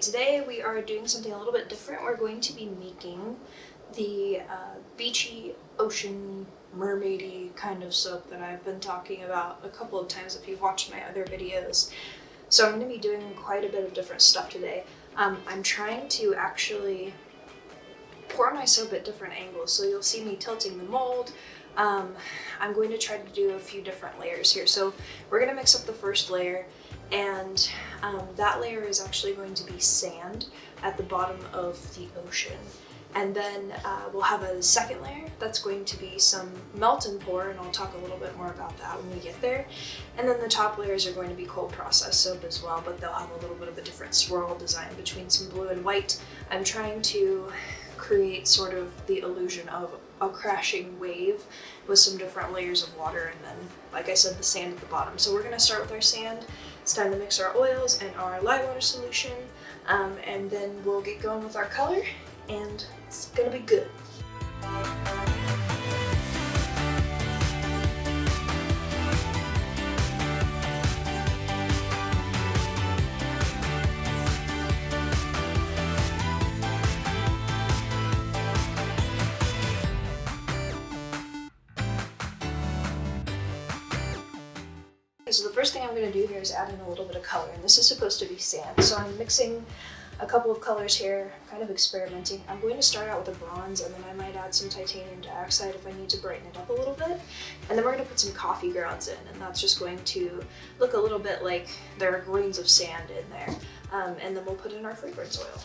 Today we are doing something a little bit different. We're going to be making the beachy ocean mermaidy kind of soap that I've been talking about a couple of times if you've watched my other videos. So I'm going to be doing quite a bit of different stuff today. I'm trying to actually pour my soap at different angles, so you'll see me tilting the mold. I'm going to try to do a few different layers here. So we're going to mix up the first layer, and that layer is actually going to be sand at the bottom of the ocean. And then we'll have a second layer that's going to be some melt and pour, and I'll talk a little bit more about that when we get there. And then the top layers are going to be cold process soap as well, but they'll have a little bit of a different swirl design between some blue and white. I'm trying to create sort of the illusion of a crashing wave with some different layers of water, and then, like I said, the sand at the bottom. So we're going to start with our sand. It's time to mix our oils and our lye water solution, and then we'll get going with our color, and it's gonna be good. So the first thing I'm going to do here is add in a little bit of color, and this is supposed to be sand. So I'm mixing a couple of colors here, kind of experimenting. I'm going to start out with a bronze, and then I might add some titanium dioxide if I need to brighten it up a little bit. And then we're going to put some coffee grounds in, and that's just going to look a little bit like there are grains of sand in there. And then we'll put in our fragrance oil.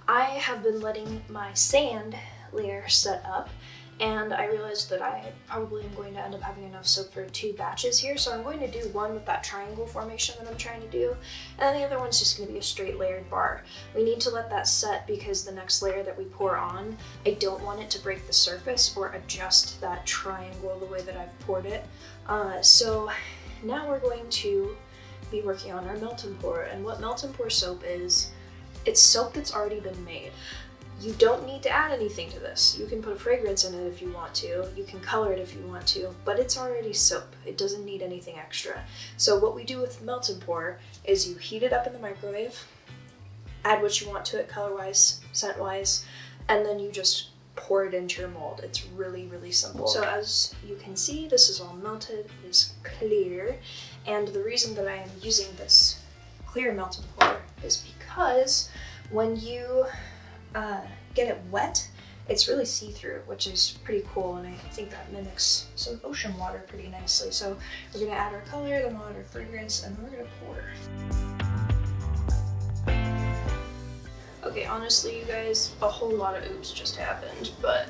I have been letting my sand layer set up, and I realized that I probably am going to end up having enough soap for 2 batches here, so I'm going to do one with that triangle formation that I'm trying to do, and then the other one's just going to be a straight layered bar. We need to let that set because the next layer that we pour on, I don't want it to break the surface or adjust that triangle the way that I've poured it. So now we're going to be working on our melt and pour, and what melt and pour soap is, it's soap that's already been made. You don't need to add anything to this. You can put a fragrance in it if you want to, you can color it if you want to, but it's already soap. It doesn't need anything extra. So what we do with melt and pour is you heat it up in the microwave, add what you want to it color-wise, scent-wise, and then you just pour it into your mold. It's really, really simple. So as you can see, this is all melted, it is clear, and the reason that I am using this clear melt and pour is because when you get it wet, it's really see-through, which is pretty cool, and I think that mimics some ocean water pretty nicely. So we're gonna add our color, then we'll add our fragrance, and then we're gonna pour. Okay, honestly, you guys, a whole lot of oops just happened, but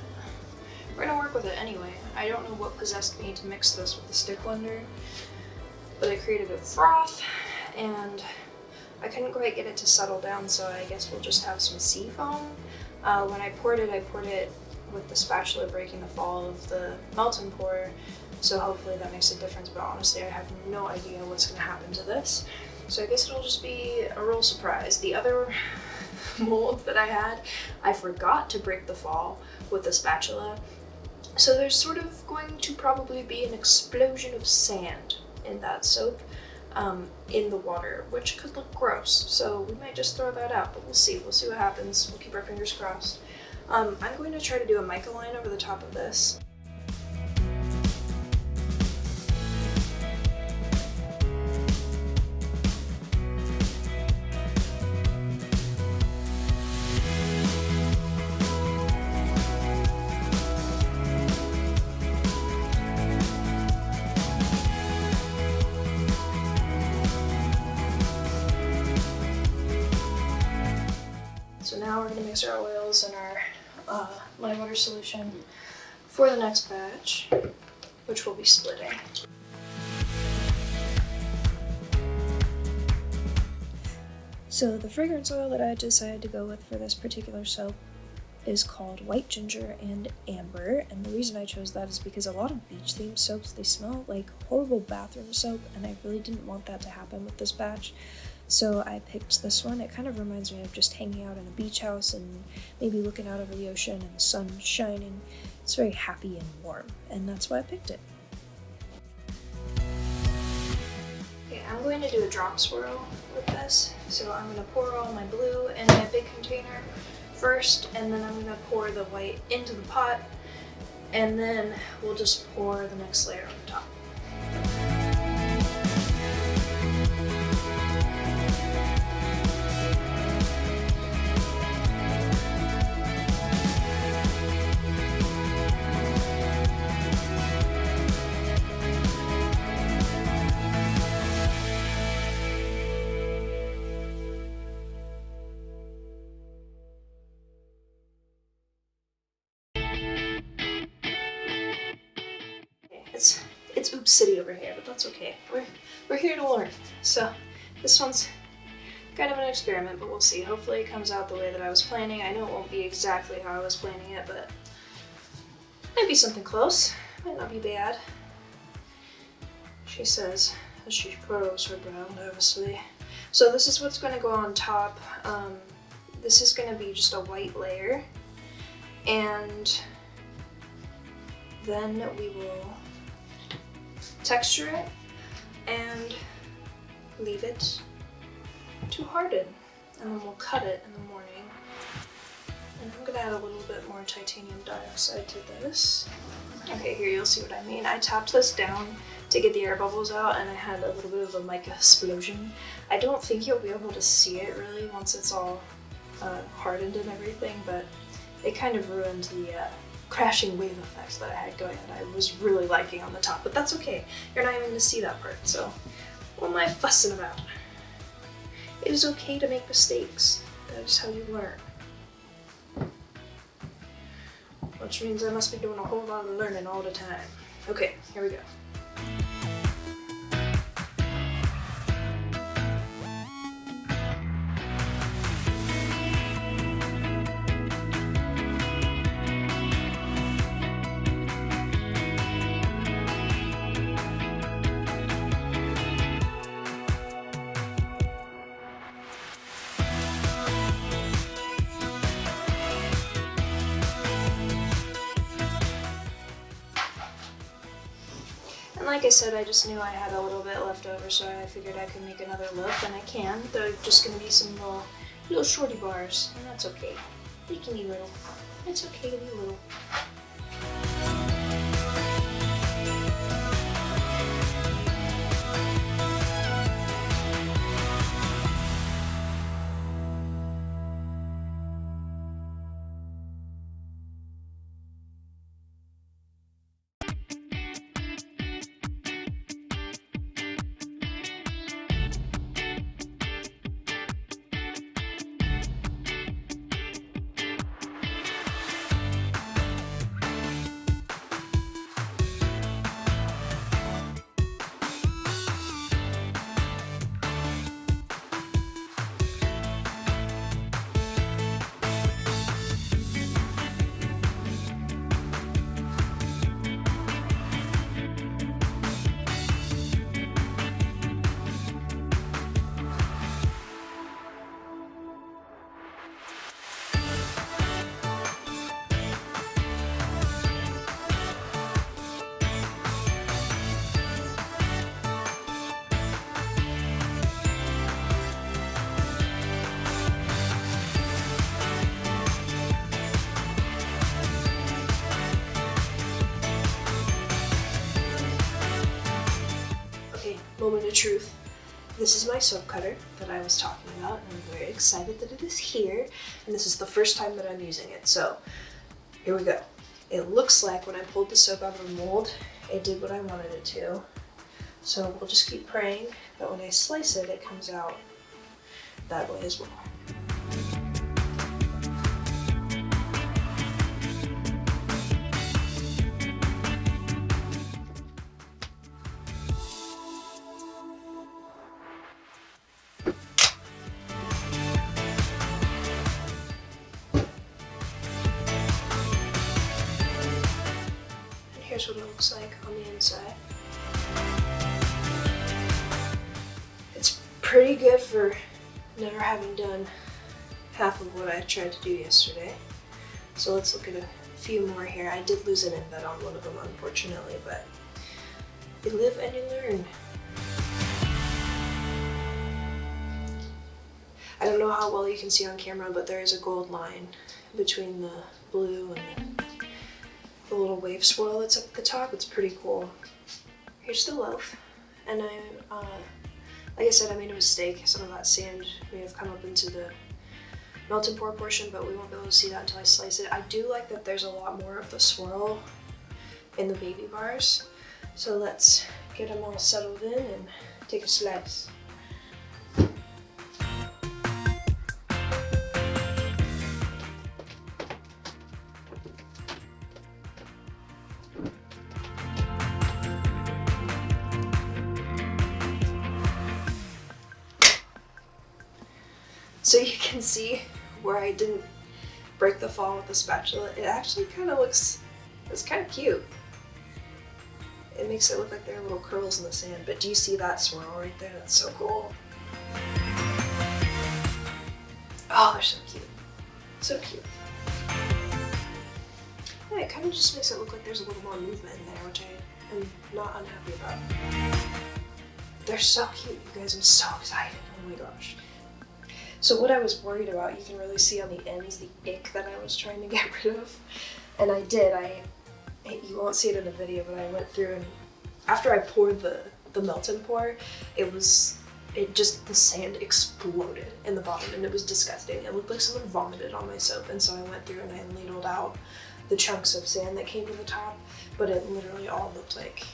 we're gonna work with it anyway. I don't know what possessed me to mix this with the stick blender, but I created a froth, and I couldn't quite get it to settle down, so I guess we'll just have some sea foam. When I poured it with the spatula breaking the fall of the melt and pour, so hopefully that makes a difference, but honestly I have no idea what's going to happen to this. So I guess it'll just be a real surprise. The other mold that I had, I forgot to break the fall with the spatula, so there's sort of going to probably be an explosion of sand in that soap. In the water, which could look gross, so we might just throw that out, but we'll see what happens. We'll keep our fingers crossed. I'm going to try to do a mica line over the top of this. So now we're gonna mix our oils and our lime water solution for the next batch, which we'll be splitting. So the fragrance oil that I decided to go with for this particular soap is called White Ginger and Amber, and the reason I chose that is because a lot of beach themed soaps, they smell like horrible bathroom soap, and I really didn't want that to happen with this batch. So I picked this one. It kind of reminds me of just hanging out in a beach house and maybe looking out over the ocean and the sun shining. It's very happy and warm, and that's why I picked it. Okay, I'm going to do a drop swirl with this. So I'm going to pour all my blue in my big container first, and then I'm going to pour the white into the pot, and then we'll just pour the next layer on top. It's Oops City over here, but that's okay. We're here to learn. So this one's kind of an experiment, but we'll see. Hopefully it comes out the way that I was planning. I know it won't be exactly how I was planning it, but might be something close. Might not be bad. She says as she furrows her brow nervously. So this is what's going to go on top. This is going to be just a white layer, and then we will texture it and leave it to harden, and then we'll cut it in the morning. And I'm gonna add a little bit more titanium dioxide to this. Okay, here you'll see what I mean. I tapped this down to get the air bubbles out, and I had a little bit of a mic explosion. I don't think you'll be able to see it really once it's all hardened and everything, but it kind of ruined the crashing wave effect that I had going that I was really liking on the top, but that's okay. You're not even going to see that part, so what am I fussing about? It is okay to make mistakes. That is how you learn. Which means I must be doing a whole lot of learning all the time. Okay, here we go. And like I said, I just knew I had a little bit left over, so I figured I could make another look, and I can. They're just going to be some little shorty bars, and that's okay. They can be little. It's okay to be little. Moment of truth. This is my soap cutter that I was talking about, and I'm very excited that it is here, and this is the first time that I'm using it, so here we go. It looks like when I pulled the soap out of the mold, it did what I wanted it to, so we'll just keep praying that when I slice it, it comes out that way as well. here's what it looks like on the inside. It's pretty good for never having done half of what I tried to do yesterday. So let's look at a few more here. I did lose an embed on one of them, unfortunately, but you live and you learn. I don't know how well you can see on camera, but there is a gold line between the blue and the little wave swirl that's up at the top. It's pretty cool. Here's the loaf, and like I said, I made a mistake. Some of that sand may have come up into the melt and pour portion, but we won't be able to see that until I slice it. I do like that there's a lot more of the swirl in the baby bars. So let's get them all settled in and take a slice. So you can see where I didn't break the fall with the spatula. It actually kind of looks, it's kind of cute. It makes it look like there are little curls in the sand, but do you see that swirl right there? That's so cool. Oh, they're so cute. So cute. Yeah, it kind of just makes it look like there's a little more movement in there, which I am not unhappy about. They're so cute, you guys. I'm so excited. Oh my gosh. So what I was worried about, you can really see on the ends the ick that I was trying to get rid of. And I did. You won't see it in the video, but I went through and after I poured the melt and pour, the sand exploded in the bottom and it was disgusting. It looked like someone vomited on my soap, and so I went through and I ladled out the chunks of sand that came to the top, but it literally all looked like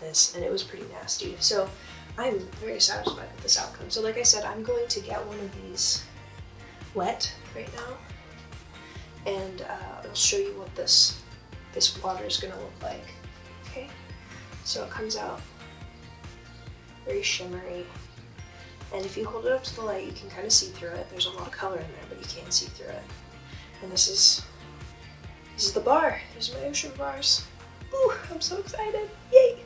this, and it was pretty nasty. So I'm very satisfied with this outcome. So like I said, I'm going to get one of these wet right now, and I'll show you what this water is going to look like. Okay, so it comes out very shimmery, and if you hold it up to the light, you can kind of see through it. There's a lot of color in there, but you can't see through it. And this is the bar. These are my ocean bars. Ooh, I'm so excited! Yay!